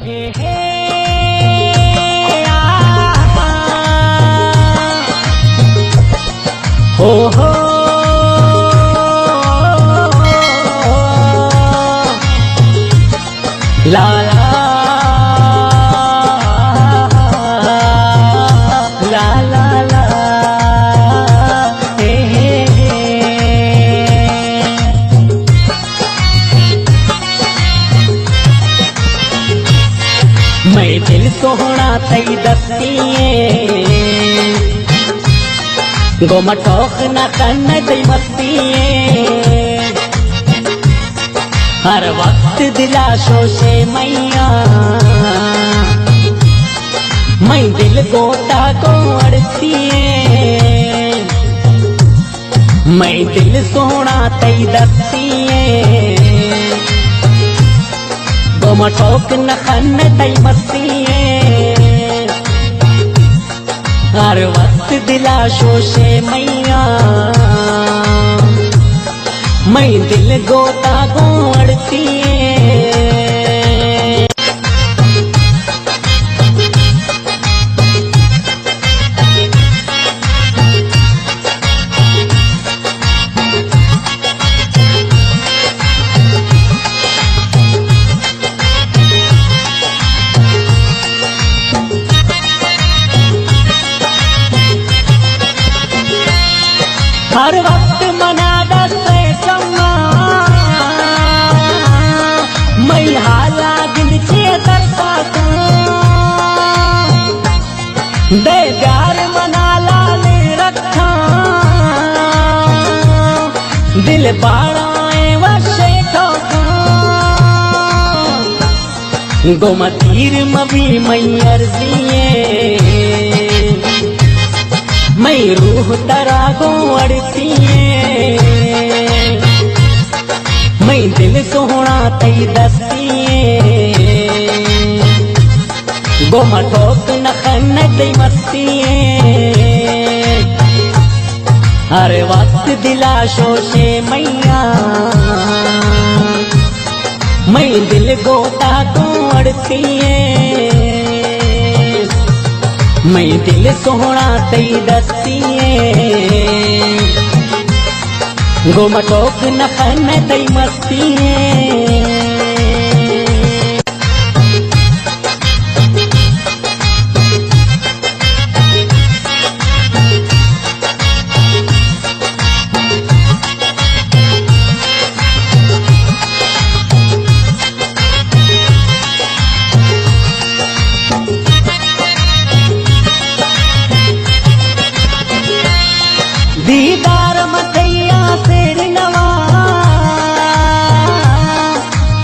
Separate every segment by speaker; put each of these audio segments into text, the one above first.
Speaker 1: हे हे हो ला ला ला ला ला हे मैं दिल सोहना तई दस्तिए गोमा टोक न करना तई मस्तिए हर वक्त दिलाशों से मैया मैं दिल गोता को अड़ती है मैं दिल सोना तई दस्ती है गोमा टोक न खन तई मस्ती है हर वक्त दिलाशों से मैया मैं दिल गोता को अड़ती है हर वक्त मना दस्ते चम्मा मैं हाला दिल से दस्ता दे प्यार मना लाले रखा दिल बाड़ाए वशे ठोका गोमतीर मभी मैं अर्जिए मैं रूह तरा को अड़ती है मैं दिल सोहना तई दस्ती है गोमा ठोक न खन तई मस्ती है हर वक्त दिलाशों से मैया मैं दिल गोता को अड़ती है मैं दिल सोहना तई दस्ती है गोमा टोक न खन तई मस्ती है दीदार मथैया तेर नवा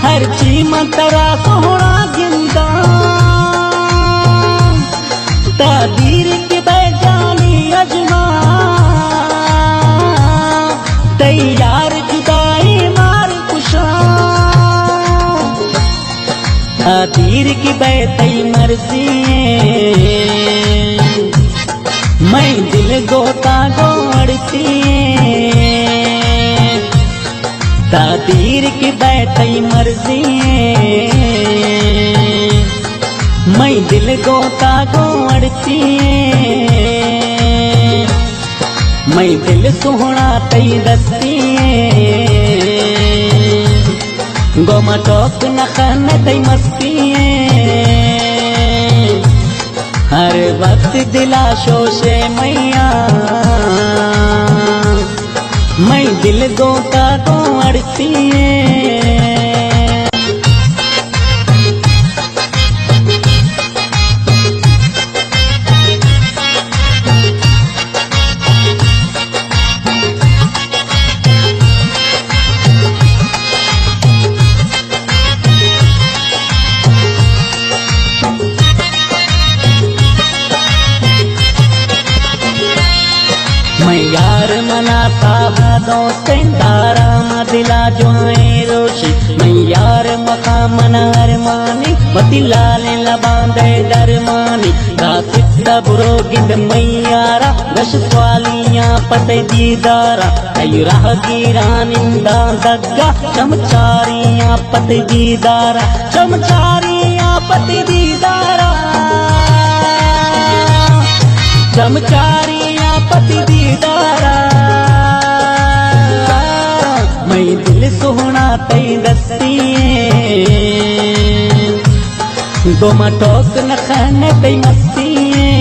Speaker 1: हर चीज तरा सोहना जिंदा तादीर की बैजानी अजमा तैयार जुदाई मार कुशा तादीर की बैतई मर्जी मैं दिल गोता को अड़ती है तादीर की बैठई मर्जी है मैं दिल गोता को अड़ती है मैं दिल सोहना तई दस्ती है गोमा टोक न खन तई मस्ती है हर वक्त दिलाशों से मैया मैं दिल गोता को अड़ती है मैं यार मनाता दोस्तें तारा मदिला जो रोशी मैं यार मका मना अरमानी बतिलाले लबांदे दरमानी रासिता बुरो गिंद मैं यारा गश स्वालियां पते दीदारा कई राह गिरानिंदा दग्गा चमचारियां पते दीदारा चमचारियां पते पति दीदारा ब्रह्मचारिया पति दीदारा मैं दिल सोहना तई दस्तिए दोमा टोक न खाने तई मस्तिए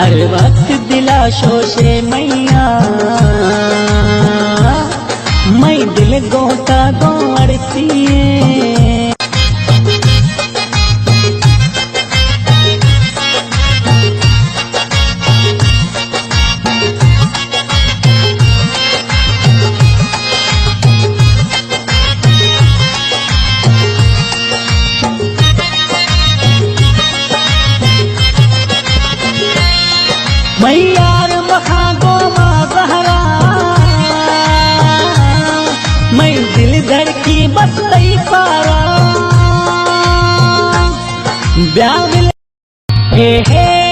Speaker 1: अरे वक्त दिला शोशे मैया मैं दिल गोता गोड़ती मैयार मखा गो माँ जहरा मैं दिल धड़की बस तई पारा ब्याह हे